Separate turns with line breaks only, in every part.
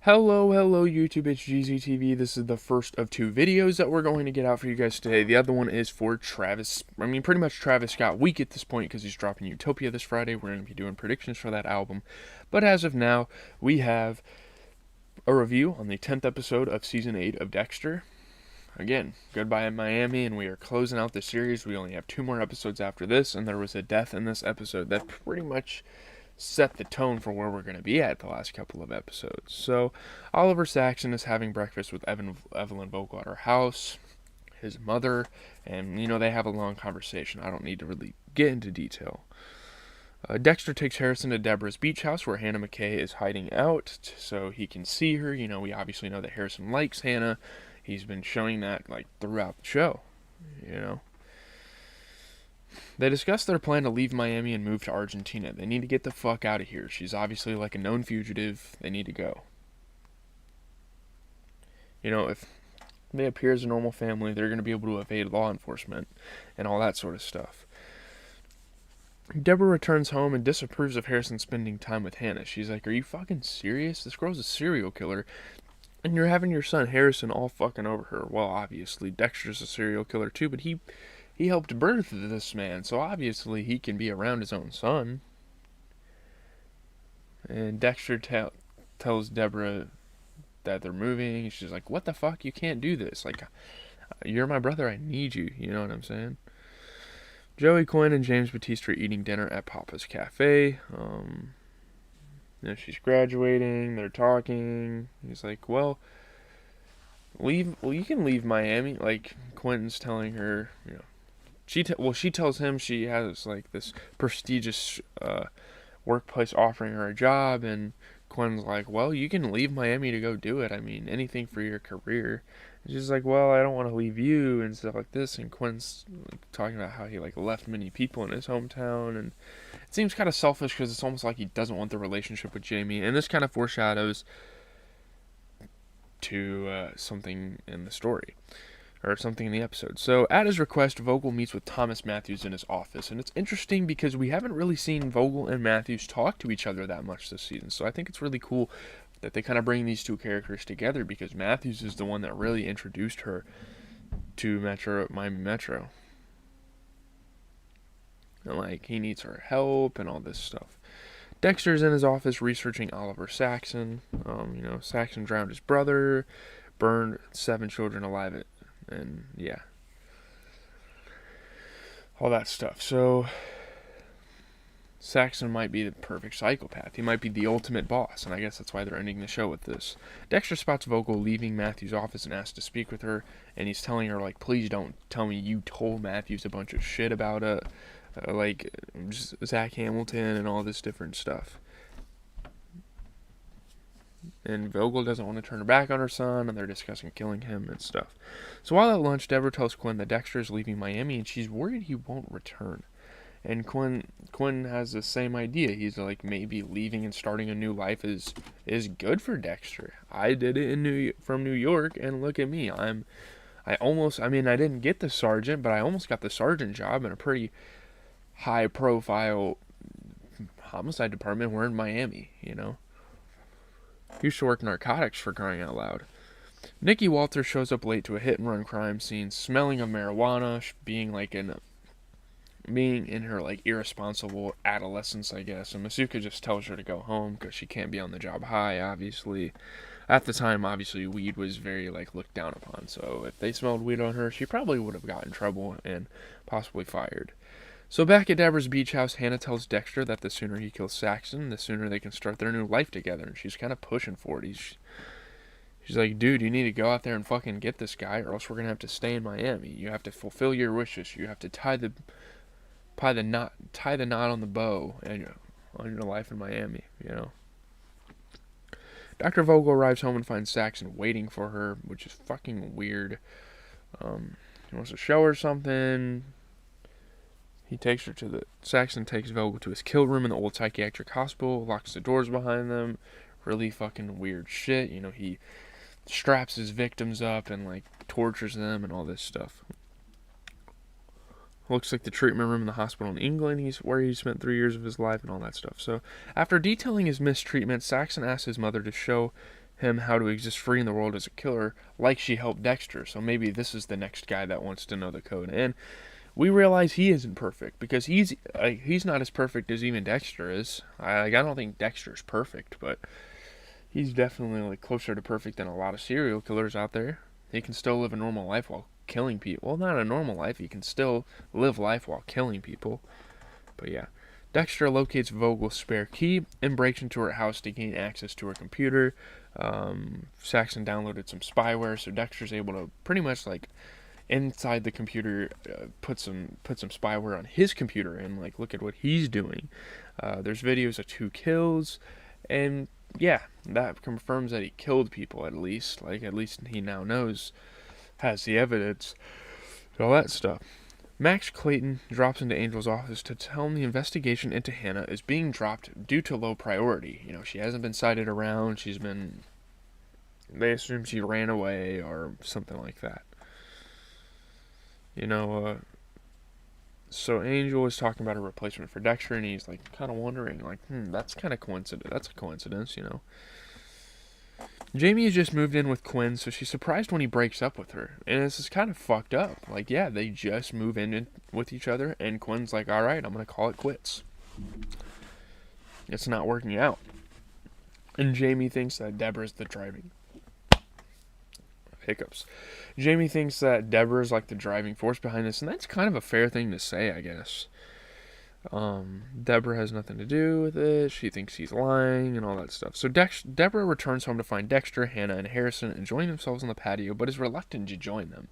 Hello YouTube, it's GZTV. This is the first of two videos that we're going to get out for you guys today. The other one is for pretty much Travis Scott week at this point because he's dropping Utopia this Friday. We're going to be doing predictions for that album. But as of now, we have a review on the 10th episode of Season 8 of Dexter. Again, goodbye Miami, and we are closing out the series. We only have 2 more episodes after this, and there was a death in this episode that pretty much set the tone for where we're going to be at the last couple of episodes. So, Oliver Saxon is having breakfast with Evelyn Vogel at her house, his mother, and, they have a long conversation. I don't need to really get into detail. Dexter takes Harrison to Deborah's beach house where Hannah McKay is hiding out so he can see her. We obviously know that Harrison likes Hannah. He's been showing that, throughout the show, They discuss their plan to leave Miami and move to Argentina. They need to get the fuck out of here. She's obviously a known fugitive. They need to go. If they appear as a normal family, they're going to be able to evade law enforcement and all that sort of stuff. Deborah returns home and disapproves of Harrison spending time with Hannah. She's like, are you fucking serious? This girl's a serial killer. And you're having your son Harrison all fucking over her. Well, obviously, Dexter's a serial killer too, but he helped birth this man, so obviously he can be around his own son. And Dexter tells Deborah that they're moving. She's like, what the fuck? You can't do this. You're my brother. I need you. You know what I'm saying? Joey Quinn and James Batista are eating dinner at Papa's Cafe. She's graduating. They're talking. He's like, well, you can leave Miami. Quentin's telling her, she tells him she has this prestigious workplace offering her a job, and Quentin's like, well, you can leave Miami to go do it. I mean, anything for your career. And she's like, well, I don't want to leave you and stuff like this. And Quentin's talking about how he left many people in his hometown, and it seems kind of selfish because it's almost like he doesn't want the relationship with Jamie. And this kind of foreshadows to something in the story. Or something in the episode. So, at his request, Vogel meets with Thomas Matthews in his office. And it's interesting because we haven't really seen Vogel and Matthews talk to each other that much this season. So, I think it's really cool that they kind of bring these two characters together because Matthews is the one that really introduced her to Miami Metro. And, he needs her help and all this stuff. Dexter's in his office researching Oliver Saxon. Saxon drowned his brother, burned 7 children alive and yeah, all that stuff. So Saxon might be the perfect psychopath. He might be the ultimate boss, and I guess that's why they're ending the show with this. Dexter spots Vogel leaving Matthews' office and asks to speak with her, and he's telling her please don't tell me you told Matthews a bunch of shit about Zach Hamilton and all this different stuff. And Vogel doesn't want to turn her back on her son, and they're discussing killing him and stuff. So while at lunch, Deborah tells Quinn that Dexter is leaving Miami, and she's worried he won't return. And Quinn has the same idea. He's maybe leaving and starting a new life is good for Dexter. I did it from New York, and look at me. I didn't get the sergeant, but I almost got the sergeant job in a pretty high-profile homicide department. We're in Miami, He used to work narcotics, for crying out loud. Nikki Walters shows up late to a hit-and-run crime scene, smelling of marijuana, being in her irresponsible adolescence, I guess. And Masuka just tells her to go home because she can't be on the job high, obviously. At the time, obviously, weed was very looked down upon. So if they smelled weed on her, she probably would have gotten in trouble and possibly fired. So back at Deborah's beach house, Hannah tells Dexter that the sooner he kills Saxon, the sooner they can start their new life together, and she's kind of pushing for it. She's like, dude, you need to go out there and fucking get this guy, or else we're going to have to stay in Miami. You have to fulfill your wishes. You have to tie the knot on the bow and on your life in Miami, Dr. Vogel arrives home and finds Saxon waiting for her, which is fucking weird. He wants to show her something. Saxon takes Vogel to his kill room in the old psychiatric hospital, locks the doors behind them. Really fucking weird shit. He straps his victims up and tortures them and all this stuff. Looks like the treatment room in the hospital in England, where he spent 3 years of his life and all that stuff. So, after detailing his mistreatment, Saxon asks his mother to show him how to exist free in the world as a killer, like she helped Dexter. So maybe this is the next guy that wants to know the code. And we realize he isn't perfect because he's not as perfect as even Dexter is. I don't think Dexter's perfect, but he's definitely like closer to perfect than a lot of serial killers out there. He can still live a normal life while killing people. Well, not a normal life. He can still live life while killing people. But yeah. Dexter locates Vogel's spare key and breaks into her house to gain access to her computer. Saxon downloaded some spyware, so Dexter's able to pretty much like inside the computer put some spyware on his computer and like look at what he's doing. There's videos of 2 kills, and yeah, that confirms that he killed people at least. Like at least he now knows, has the evidence, all that stuff. Max Clayton drops into Angel's office to tell him the investigation into Hannah is being dropped due to low priority. You know, she hasn't been sighted around. They assume she ran away or something like that. You know, so Angel was talking about a replacement for Dexter, and he's like kind of wondering, like, that's kind of coincidence. That's a coincidence, you know. Jamie has just moved in with Quinn, so she's surprised when he breaks up with her. And this is kind of fucked up. Like, yeah, they just move in with each other, and Quinn's like, alright, I'm going to call it quits. It's not working out. And Jamie thinks that Deborah's the driving... Hiccups. Jamie thinks that Deborah's like the driving force behind this, and that's kind of a fair thing to say, I guess. Deborah has nothing to do with it. She thinks he's lying and all that stuff. So Deborah returns home to find Dexter, Hannah, and Harrison enjoying themselves on the patio, but is reluctant to join them.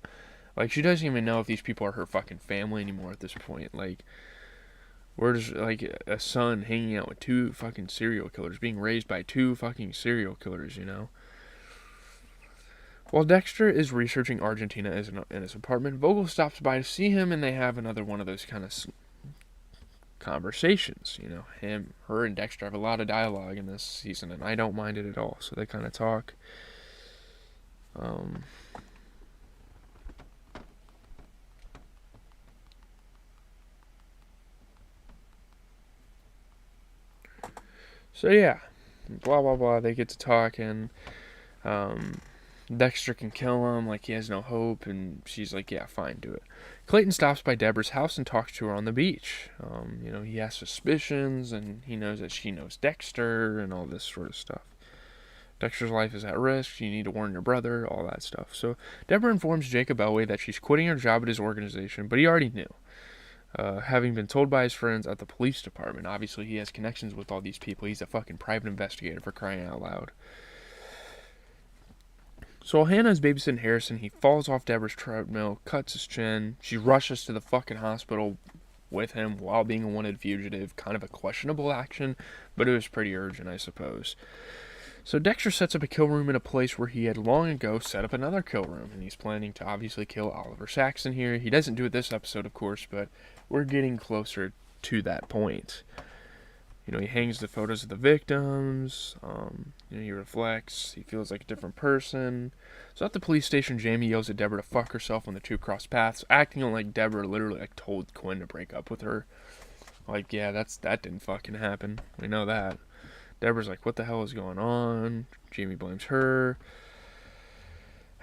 Like, she doesn't even know if these people are her fucking family anymore at this point. Like, we're just like a son hanging out with 2 fucking serial killers, being raised by 2 fucking serial killers, you know? While Dexter is researching Argentina in his apartment, Vogel stops by to see him, and they have another one of those kind of conversations. You know, her and Dexter have a lot of dialogue in this season, and I don't mind it at all. So they kind of talk. So yeah, blah blah blah. They get to talk, and Dexter can kill him, like he has no hope, and she's like, yeah, fine, do it. Clayton stops by Deborah's house and talks to her on the beach. You know, he has suspicions, and he knows that she knows Dexter, and all this sort of stuff. Dexter's life is at risk, you need to warn your brother, all that stuff. So Deborah informs Jacob Elway that she's quitting her job at his organization, but he already knew. Having been told by his friends at the police department. Obviously, he has connections with all these people. He's a fucking private investigator, for crying out loud. So while Hannah is babysitting Harrison, he falls off Deborah's treadmill, cuts his chin. She rushes to the fucking hospital with him while being a wanted fugitive. Kind of a questionable action, but it was pretty urgent, I suppose. So Dexter sets up a kill room in a place where he had long ago set up another kill room, and he's planning to obviously kill Oliver Saxon here. He doesn't do it this episode, of course, but we're getting closer to that point. You know, he hangs the photos of the victims, you know, he reflects, he feels like a different person. So at the police station, Jamie yells at Deborah to fuck herself when the 2 cross paths, acting like Deborah literally like told Quinn to break up with her. Like, yeah, that didn't fucking happen. We know that. Deborah's like, what the hell is going on? Jamie blames her.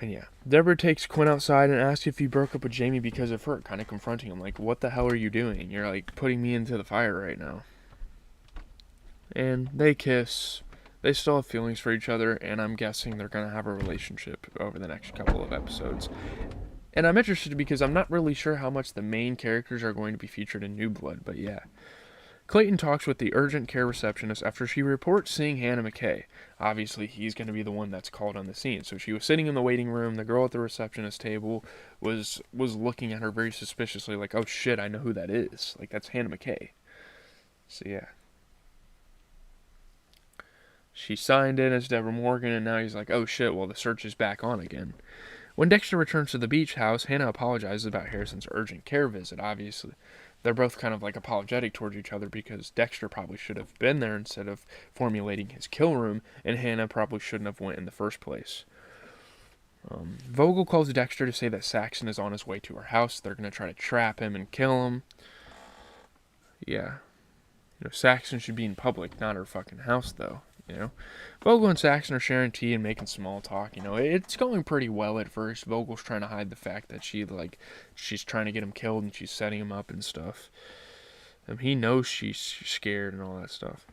And yeah, Deborah takes Quinn outside and asks if he broke up with Jamie because of her, kind of confronting him, like, what the hell are you doing? You're like putting me into the fire right now. And they kiss. They still have feelings for each other, and I'm guessing they're going to have a relationship over the next couple of episodes. And I'm interested because I'm not really sure how much the main characters are going to be featured in New Blood, but yeah. Clayton talks with the urgent care receptionist after she reports seeing Hannah McKay. Obviously, he's going to be the one that's called on the scene. So she was sitting in the waiting room. The girl at the receptionist table was looking at her very suspiciously, like, oh shit, I know who that is. Like, that's Hannah McKay. So yeah. She signed in as Deborah Morgan, and now he's like, oh shit, well, the search is back on again. When Dexter returns to the beach house, Hannah apologizes about Harrison's urgent care visit, obviously. They're both kind of like apologetic towards each other because Dexter probably should have been there instead of formulating his kill room, and Hannah probably shouldn't have went in the first place. Vogel calls Dexter to say that Saxon is on his way to her house. They're going to try to trap him and kill him. Yeah. You know, Saxon should be in public, not her fucking house, though. you know. Vogel and Saxon are sharing tea and making small talk, you know. It's going pretty well at first. Vogel's trying to hide the fact that she's trying to get him killed and she's setting him up and stuff. He knows she's scared and all that stuff.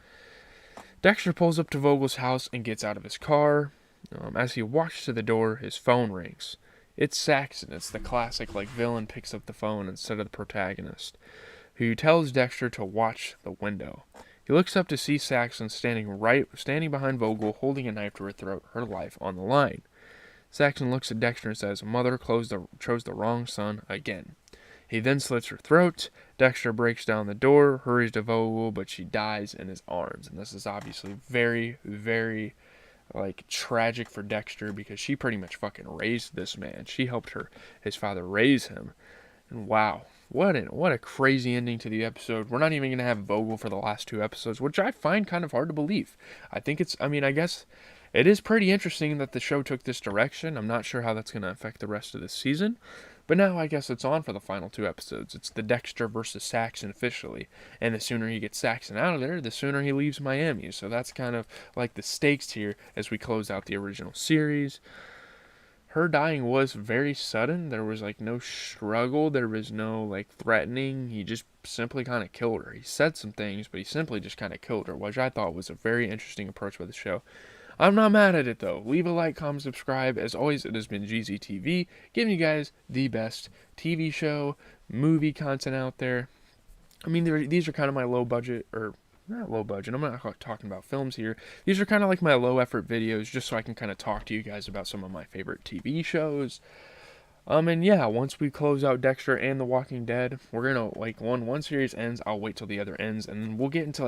Dexter pulls up to Vogel's house and gets out of his car. As he walks to the door, his phone rings. It's Saxon. It's the classic, villain picks up the phone instead of the protagonist, who tells Dexter to watch the window. He looks up to see Saxon standing behind Vogel, holding a knife to her throat, her life on the line. Saxon looks at Dexter and says, "Mother chose the wrong son again." He then slits her throat. Dexter breaks down the door, hurries to Vogel, but she dies in his arms. And this is obviously very, very, tragic for Dexter, because she pretty much fucking raised this man. She helped his father raise him. And wow, what a crazy ending to the episode. We're not even going to have Vogel for the last 2 episodes, which I find kind of hard to believe. I guess it is pretty interesting that the show took this direction. I'm not sure how that's going to affect the rest of the season. But now I guess it's on for the final 2 episodes. It's the Dexter versus Saxon officially. And the sooner he gets Saxon out of there, the sooner he leaves Miami. So that's kind of like the stakes here as we close out the original series. Her dying was very sudden. There was no struggle. There was no threatening. He just simply kind of killed her. He said some things, but he simply just kind of killed her, which I thought was a very interesting approach by the show. I'm not mad at it, though. Leave a like, comment, subscribe. As always, it has been GZTV, giving you guys the best TV show, movie content out there. These are kind of my low budget, or not low budget, I'm not talking about films here. These are kind of my low effort videos, just so I can kind of talk to you guys about some of my favorite TV shows. And yeah, once we close out Dexter and The Walking Dead, we're gonna, one series ends, I'll wait till the other ends, and then we'll get into